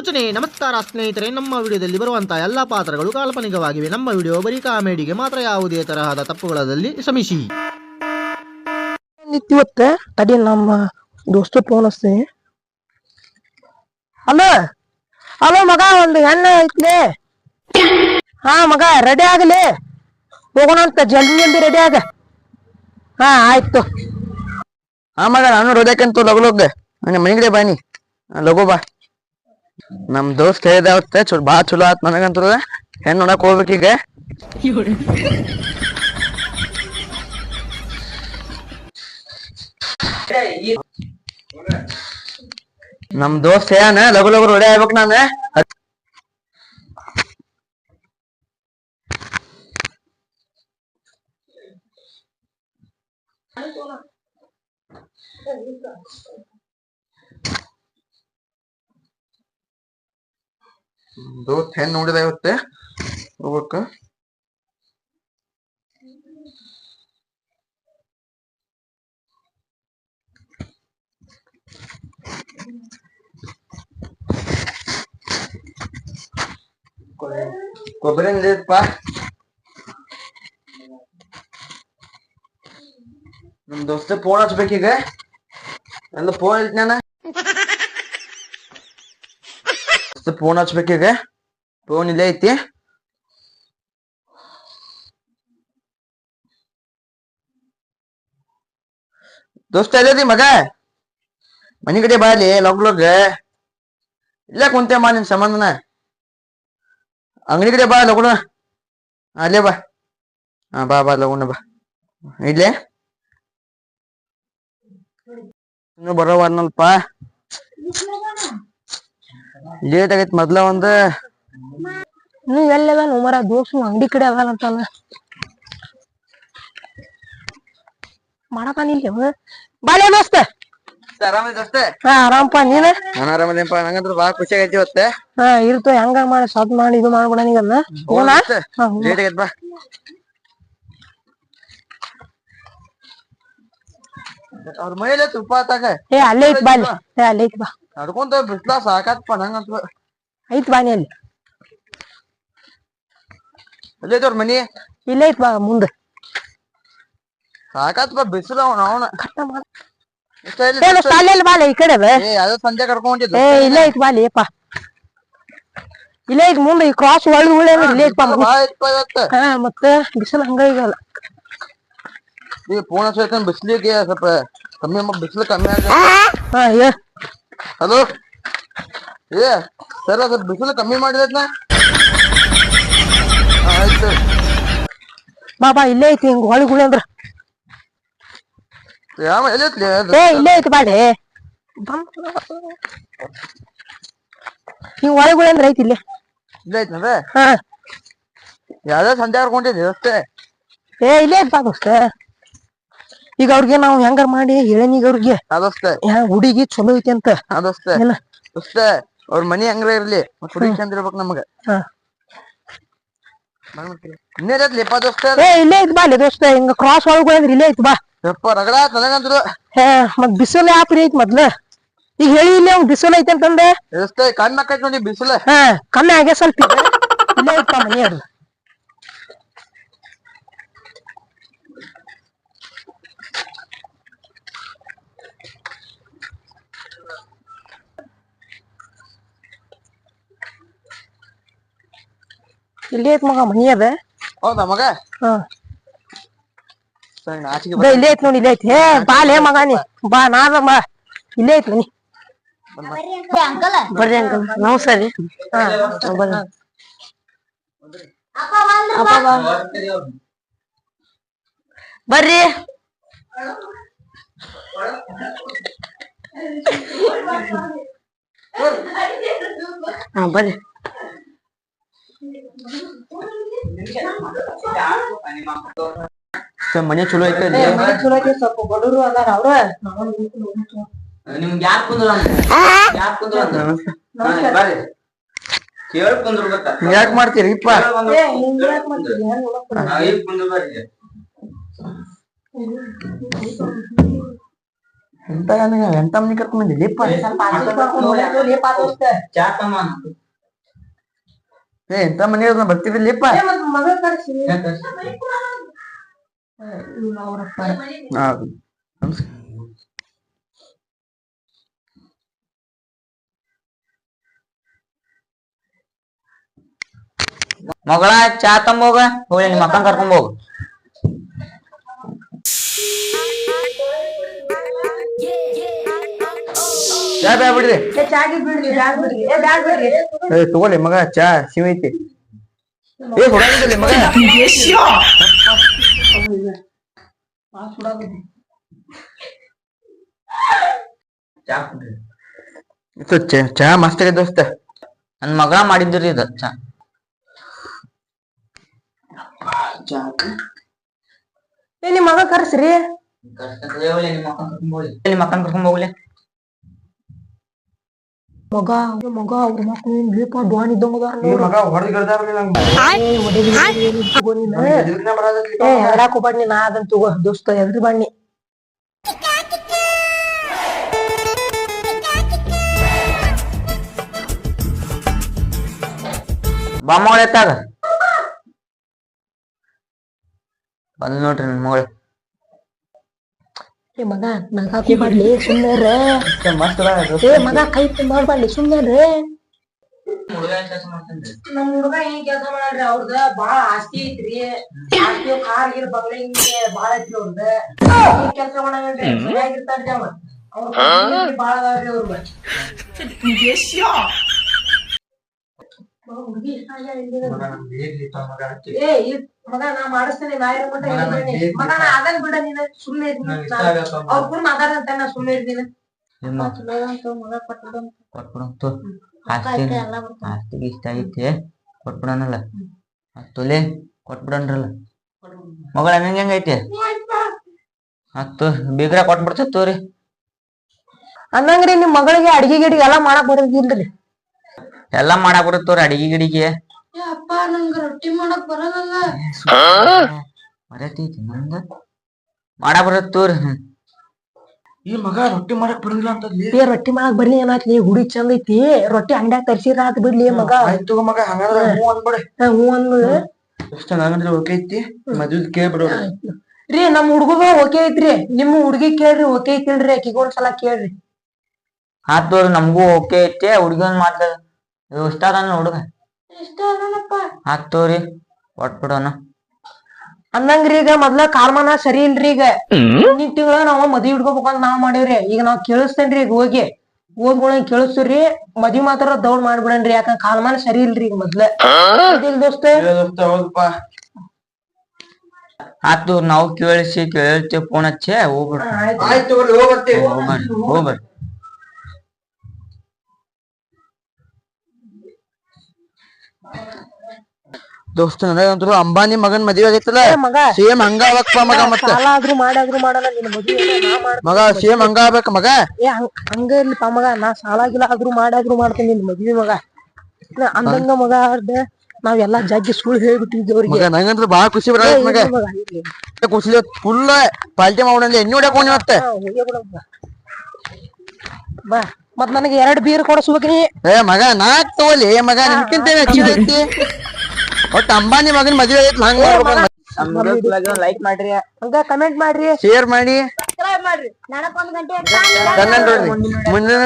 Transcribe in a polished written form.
ಸೂಚನೆ. ನಮಸ್ಕಾರ ಸ್ನೇಹಿತರೆ, ನಮ್ಮ ವಿಡಿಯೋದಲ್ಲಿ ಬರುವಂತಹ ಎಲ್ಲಾ ಪಾತ್ರಗಳು ಕಾಲ್ಪನಿಕವಾಗಿವೆ. ನಮ್ಮ ವಿಡಿಯೋ ಬರೀ ಕಾಮಿಡಿಗೆ ಮಾತ್ರ. ಯಾವುದೇ ತರಹದ ತಪ್ಪುಗಳಲ್ಲಿ ಕ್ಷಮಿಸಿ. ಇವತ್ತ ತಡಿ ನಮ್ಮ ದೋಸ್ತ ಫೋನ್ ಹಚ್ತೀನಿ. ಹಲೋ ಹಲೋ ಮಗ, ಒಂದು ಹೆಣ್ಣು ಐತ್ಲಿ. ಹಾ ಮಗ, ರೆಡಿ ಆಗಲಿ, ಹೋಗೋಣ ಅಂತ. ಜಲ್ದಿ ಜಲ್ದಿ ರೆಡಿ ಆಗ. ಹಾ ಆಯ್ತು. ಹಾ ಮಗ, ನಾನು ರೋದಕ್ಕಂತ ಲಗು ನನ್ನ ಮನಿಗಡೆ ಬಾನಿ ಲಗು ಬಾ. ನಮ್ ದೋಸ್ತ್ ಹೇಳಿದ ಬಾ ಚಲೋ ಆತ್ ನನಗಂತ. ಹೆಣ್ ನೋಡಕ್ ಹೋಗ್ಬೇಕೀಗ. ನಮ್ ದೋಸ್ತ್ ಏನ ಲಗು ಲಗು ರೆಡಿ ಆಗ್ಬೇಕ್ ನಾನು. ದೋಸ್ತ್ ಹೆಣ್ ನೋಡಿದ ಇವತ್ತೆ ಹೋಗ್ಬೇಕ. ಕೊಬ್ಬರಿ ಅಂಗಡಿಯಪ್ಪ. ನಮ್ ದೋಸ್ತ ಫೋನ್ ಹಚ್ಬೇಕೀಗ. ಎಲ್ಲ ಫೋನ್ ಐತಿ, ನಾನು ಫೋನ್ ಹಚ್ಬೇಕೀಗ. ಫೋನ್ ಇಲ್ಲೇ ಐತಿ. ದೋಸ್ತ ಎಲ್ಲದಿ ಮಗ? ಮನಿ ಕಡೆ ಬಾಲಿ ಲಗ್ ಲಗ್. ಇಲ್ಲೇ ಕುಂತೆ ಮಾ ನಿನ್ ಸಂಬಂಧನ. ಅಂಗಡಿ ಕಡೆ ಬಾ ಲಗುಣ. ಅಲ್ಲೇ ಬಾ. ಹಾ ಬಾ ಬಾ ಲಗುಣ ಬಾ. ಇಲ್ಲೇ ಇನ್ನು ಬರೋವರ್ನಲ್ಪ. ಲೇಟ್ ಆಗೈತ್ ಮೊದ್ಲ ಒಂದು. ನೀವ್ ಎಲ್ಲದ ಮರ ದೋಸ್ತು ಅಂಗಡಿ ಕಡೆ ಅದಲ್ಲಂತಲ್ಲ ಮಾಡತಾನಿಲ್ಲ. ಬಾಳೆ ದೋಸ್ತ. ಆರಾಮದ ದೋಸ್ತ? ಹಾ ಆರಾಮಪ್ಪ, ನೀನ? ನಾನು ಆರಾಮದೇನಪ್ಪ. ನಂಗಂತ್ರ ಬಾಳ ಖುಷಿ ಆಗೈತಿ ಇವತ್ತ. ಹಾ ಇರ್ತ ಹೆಂಗ ಮಾಡಿ ಸಾದ್ ಮಾಡಿ ಇದು ಮಾಡ್ಬಿಡ ನೀಗಲ್ಲ. ಲೇಟ್ ಆಗೈತ್ ಬಾ. ಅವ್ರ ಮೈಲೆ ತುಪ್ಪ ಆತಾಗ. ಏ ಅಲ್ಲೇ ಐತ್ ಬಾಲಿ. ಏ ಅಲ್ಲೇ ಐತ್ ಬಾ. ನಡ್ಕೊಂತ ಬಿಸ್ಲಾ ಸಾಕಾತ್ಪ ನಂಗಂತ. ಐತ್ ಬಾನಿ ಅಲ್ಲಿ. ಅಲ್ಲೇ ಐತವ್ರ ಮನಿ. ಇಲ್ಲೇ ಐತ್ ಬಾ ಮುಂದ. ಸಾಕಾತ್ ಬಾ ಬಿಸಿಲು. ಅವನ ಅಲ್ಲೆಲ್ಲಿ ಬಾಲಿ ಈ ಕಡೆ. ಯಾವ್ದೋ ಸಂಜೆ ಕರ್ಕೊಂಡಿದ್ದ. ಏ ಇಲ್ಲೇ ಐತ್ ಬಾಲಿ ಅಪ್ಪ. ಇಲ್ಲೇ ಐತ್ ಮುಂದೆ. ಈ ಕ್ರಾಸ್ ಒಳಗೆ ಉಳ್ಳೆ ಇಲ್ಲೇ ಐತ್. ಹಾ ಮತ್ತೆ ಬಿಸಿಲು ಹಂಗ ಈಗಲ್ಲ. ಈ ಫೋನ್ ಹಚ್ಚ ಬಿಸ್ಲಿಗೆ ಸ್ವಲ್ಪ ಕಮ್ಮಿ ಬಿಸಿಲು ಕಮ್ಮಿ ಆಗ. ಹಾ ಹಲೋ ಏ ಸರ್, ಸ್ವಲ್ಪ ಬಿಸಿಲು ಕಮ್ಮಿ ಮಾಡಿದ್ನ. ಆಯ್ತು ಬಾ ಬಾ, ಇಲ್ಲೇ ಐತಿ. ಹಿಂಗ ಹೊಳಿಗುಳಿ ಅಂದ್ರ ಯಾವ ಎಲ್ಲಿ ಐತ್ಲಿ? ಏ ಇಲ್ಲೇ ಐತಿ ಬಾಡಿ. ಹಿಂಗ ಹೊಳಿಗುಳಿ ಅಂದ್ರ ಐತಿ ಇಲ್ಲೇ. ಇಲ್ಲ ಐತ್ನದ. ಹಾ ಯಾವ್ದೋ ಸಂಜೆ ಕರ್ಕೊಂಡಿದ್ದೆ ದೋಸ್ತೆ. ಏ ಇಲ್ಲೇ ಐತ್ ಬಾ ದೋಸ್ತ. ಈಗ ಅವ್ರಿಗೆ ನಾವು ಹೆಂಗಾರ ಮಾಡಿ ಹೇಳೇನೀಗ ಅವ್ರಿಗೆ ಹುಡುಗಿ ಚಲೋ ಐತಿ ಅಂತ. ದೋಸ್ತ ಅವ್ರ ಮನಿ ಹಂಗ್ರ ಇರ್ಲಿ, ಹುಡುಗಿ ಚಂದ ಇರ್ಬೇಕ್ ನಮಗ. ಇನ್ನೇಪ್ಪ ದೋಸ್ತ? ಏ ಇಲ್ಲೇ ಐತ್ ಬಾಲಿ ದೋಸ್ತ. ಹಿಂಗ ಕ್ರಾಸ್ ಒಳಗೆ ಅಂದ್ರೆ ಇಲ್ಲೇ ಐತ್ ಬಾ. ಯಪ್ಪ ರಗಡ ನನಗಂದ್ರು. ಹೇ ಮತ್ ಬಿಸಿಲು ಯಾಪ್ರಿ ಐತ್ ಮೊದ್ಲ. ಈಗ ಹೇಳಿ ಇಲ್ಲಿ ಅವ್ನ್ ಬಿಸಿಲು ಐತೆ ಅಂತಂದೆ. ಕಣ್ಣು ಹಾಕೈತ್ ನೋಡಿ ಬಿಸಿಲು. ಹಾ ಕಮ್ಮಿ ಆಗ್ಯ ಸ್ವಲ್ಪ. ಇಲ್ಲೇ ಐತ್ ಮನಿ ಅದು. ಇಲ್ಲೇ ಐತ್ ಮಗ ಮನಿ ಅದ. ಹೌದಾ ಮಗ? ಹಾ ಇಲ್ಲೇ ಐತ್ ನೋಡಿ. ಇಲ್ಲೇ ಐತಿ. ಹೇ ಬಾಲೇ ಮಗ ನೀ ಬಾ. ನಾದ ಬಾ. ಇಲ್ಲೇ ಐತ್ ಮನಿ. ಬರ್ರಿ ಅಂಕಲ್. ನಮಸ್ಕಾರ ರೀ. ಹಾ ಬರ್ರಿ. ಬರ್ರಿ. ಹಾ ಬರ್ರಿ. ಮನೆ ಚಲೋ ಐತೆ. ಸ್ವಲ್ಪ ಬಡವರು ಅದಾರ ಅವ್ರ. ನಿಮ್ಗೆ ಯಾರು ಕುಂದ್ರ ಯಾಕೆ ಮಾಡ್ತೀರಿಪ್ಪ? ಎಂತ ಮನಿ ಕರ್ಕೊಂಡ್ ಬಂದಿಲ್ಲಿಪ್ಪ ಏ ಎಂತ ಮನಿ ಬರ್ತಿರ್ಲಿಪ್ಪ ಮಗಳ ಚಾ ತಂಬೋಗ ಹೋಗಿ ನಿಮ್ಮ ಅಕ್ಕನ್ ಕರ್ಕೊಂಡ್ ಹೋಗು ಚಾ ಬ್ಯಾ ಬಿಡ್ರಿ ತಗೋಲಿ ಮಗ ಚಾ ಸಿಮ್ ಐತಿ ಏ ಹೊಡಾಗಿದ್ದಲ್ಲಿ ಮಗ ಚಾ ಮಸ್ತ್ ಆಗೈತೆ ದೋಸ್ತ ನನ್ ಮಗಳ ಮಾಡಿದ್ರಿ ಇದ ಚಾ ಏ ನಿಮ್ ಮಗ ಕರ್ಸ್ರಿ ನಿಮ್ಮ ಅಕ್ಕನ್ ಕರ್ಕೊಂಡ್ ಹೋಗ್ಲಿ ಮಗ ಮಗ ಅವ್ರ ಮಕ್ಳು ಡ್ವಾನ್ ಇದ್ದಂಗ ಮಗ ಹೊಡೆದ್ ಎಡಾಕು ಬಣ್ಣಿ ನಾ ಅದನ್ ತಗೋ ದೋಸ್ತ ಎದ್ರಿ ಬಣ್ಣಿ ಬಾ ಮಗಳ ಎತ್ತಾಗ ಬಂದ್ ನೋಡ್ರಿ ನನ್ ಮಗಳು ಏ ಮಗ ನಗಾಕು ಮಾಡ್ಲಿ ಸುಮ್ಮನೆ ಮಸ್ತ್ ಏ ಮಗ ಕೈ ಮಾಡ್ಬಾರ್ಲಿ ಸುಮ್ಮನೆ ನಮ್ ಹುಡುಗ ಏನ್ ಕೆಲಸ ಮಾಡ್ರಿ ಅವ್ರದ ಬಾಳ ಆಸ್ತಿ ಐತ್ರಿ ಆಸ್ತಿ ಕಾರ್ ಗಿರ್ ಬಗ್ಲಿಂಗೆ ಬಾಳ ಐತ್ರಿ ಅವ್ರದ ಏನ್ ಕೆಲಸ ಮಾಡಂಗ್ರಿ ಸರಿಯಾಗಿರ್ತಾರ್ರಿ ಅವ ಅವ್ರ ಬಾಳ ಅದಾವ್ರಿ ಅವ್ರ ಹುಡುಗಿ ಏ ಮಗ ನಾ ಮಾಡಿಸ್ತೇನೆ ನಾ ಇರೋ ಮಟ್ಟ ಮಗ ನಾ ಅದನ್ ಬಿಡ ನೀನ ಸುಮ್ಮನೆ ಅವ್ರ ಕೂಡ ಮಾತಾಡಂತ ನಾ ಸುಮ್ಮನೆ ಇರ್ತೀನಿ ಮಗ ಕೊಟ್ಬಿಡಂತು ಆಸ್ತಿಗೆ ಇಷ್ಟ ಐತಿ ಕೊಟ್ಬಿಡನಲ್ಲ ತೊಲೆ ಕೊಟ್ಬಿಡನ್ರಲ್ಲ ಮಗಳ ಹೆಂಗ ಐತಿ ಹತ್ತು ಬೀಗ್ರ ಕೊಟ್ಬಿಡ್ತ ತೋರಿ ಅನ್ನಂಗ್ರಿ ನಿಮ್ ಮಗಳಿಗೆ ಅಡಿಗೆ ಗಿಡಿಗೆ ಎಲ್ಲಾ ಮಾಡಕ್ ಬರೋದಿಲ್ರಿ ಎಲ್ಲಾ ಮಾಡಾಕ್ ಬರುತ್ತವ್ರಿ ಅಡಿಗೆ ಗಿಡಿಗೆ ಅಪ್ಪ ನಂಗ ರೊಟ್ಟಿ ಮಾಡಕ್ ಬರಲ್ಲ ಬರತೈತಿ ನಂದ ಮಾಡಾಕ್ ಬರತ್ತವ್ರಿ ಈ ಮಗ ರೊಟ್ಟಿ ಮಾಡಕ್ ಬರಂಗಿಲ್ಲ ಅಂತದ್ಲಿ ಏ ರೊಟ್ಟಿ ಮಾಡಕ್ ಬರ್ಲಿ ಏನಾತ್ಲಿ ಹುಡಿ ಚಂದ ಐತಿ ರೊಟ್ಟಿ ಅಂಗಡ್ಯಾಗ ತರ್ಸಿರ ಆತ್ ಬಿಡ್ಲಿ ಮಗ ಆಯ್ತು ಮಗ ಹಂಗಾದ್ರ ಹೂ ಅನ್ಬೇಡಿ ಹೂ ಅಂದ್ ಎಷ್ಟ ನಂಗಂದ್ರೆ ಓಕೆ ಐತಿ ಮದ್ವಿದ್ ಕೇಳ್ಬಿಡೋರು ರೀ ನಮ್ ಹುಡ್ಗಗ ಓಕೆ ಐತ್ರಿ ನಿಮ್ ಹುಡ್ಗಿ ಕೇಳ್ರಿ ಓಕೆ ಐತಿಲ್ರಿ ಆಕಿಗೊಂದ್ಸಲ ಕೇಳ್ರಿ ಆತವ್ರಿ ನಮ್ಗೂ ಓಕೆ ಐತಿ ಹುಡ್ಗಿ ಒಂದ್ ಮಾತ ಇಷ್ಟ ಅದಾನ ಹುಡುಗ ಆತವ್ರಿ ಕೊಟ್ಬಿಡೋಣ ಅಂದಂಗ್ರಿ ಈಗ ಮೊದ್ಲ ಕಾಲ್ಮಾನ ಸರಿ ಇಲ್ರಿ ಈಗ ಮುಂದಿನ ತಿಂಗಳ ನಾವ್ ಮದ್ವಿ ಹಿಡ್ಕೋಬೇಕಂತ ನಾವ್ ಮಾಡೇವ್ರಿ ಈಗ ನಾವ್ ಕೇಳಿಸ್ತೇನ್ರಿ ಈಗ ಹೋಗಿ ಕೇಳಿಸ್ತೀವ್ರಿ ಮದ್ವಿ ಮಾತ್ರ ದೌಡ್ ಮಾಡ್ಬಿಡನ್ರಿ ಯಾಕಂದ್ರ ಕಾಲ್ಮಾನ ಸರಿ ಇಲ್ರಿ ಈಗ ಮೊದ್ಲ ದೋಸ್ತ ಆತು ನಾವು ಕೇಳ್ತೇವ್ ಫೋನ್ ಹಚ್ಚಿ ಹೋಗ್ಬಿಡ್ರಿ ಆಯ್ತು ಹೋಗ್ಬರ್ರಿ ದೋಸ್ತ ನನಗಂತೂ ಅಂಬಾನಿ ಮಗನ್ ಮದ್ವೆ ಆಗೈತಲ್ಲ ಮಗ ಸೇಮ್ ಹಂಗ ಆಗ್ಬೇಕಪ್ಪ ಮಗ ಮತ್ತ ಸಾಲ ಆದ್ರೂ ಮಾಡಲ್ಲ ನಿನ್ ಮದ್ವಿ ಮಗ ಸೇಮ್ ಹಂಗ ಆಗ್ಬೇಕ ಮಗ ಏ ಹಂಗ ಇರ್ಲಿಪ್ಪ ಮಗ ನಾ ಸಾಲಾಗಿಲ್ಲ ಆದ್ರೂ ಮಾಡ್ತೀನಿ ನಿನ್ ಮದ್ವಿ ಮಗ ಅಂದಂಗ ಮಗ ನಾವೆಲ್ಲಾ ಜಗ್ಗಿ ಸುಳ್ಳು ಹೇಳ್ಬಿಟ್ಟಿದ್ವಿ ಅವ್ರಿಗೆ ಮಗ ನಂಗಂತ್ರ ಬಾಳ ಖುಷಿ ಬರತ್ ಮಗ ಖುಷಿ ಫುಲ್ ಪಾಲ್ಟಿ ಮಾಡೋಣ ಎಣ್ಣೆ ಹೊಡ್ಯಾಕ ಹೋಗಿ ಮತ್ತೆ ಬಾ ಮತ್ ನನಗೆ 2 ಬೀರ್ ಕೊಡಿಸ್ಬೇಕ್ರಿ ಏ ಮಗ ನಾಕ್ ತಗೋಲಿ ಮಗ ನಿನ್ಕಿಂತ ಹೆಚ್ಚೈತಿ ಒಟ್ಟು ಅಂಬಾನಿ ಮಗನ್ ಮದ್ವೆ ಐತಿ ಹಂಗ ಲೈಕ್ ಮಾಡ್ರಿ ಹಂಗ ಕಮೆಂಟ್ ಮಾಡ್ರಿ ಶೇರ್ ಮಾಡಿ ಸಬ್ಸ್ಕ್ರೈಬ್ ಮಾಡ್ರಿ 1 ಗಂಟೆ ಮುಂದಿನ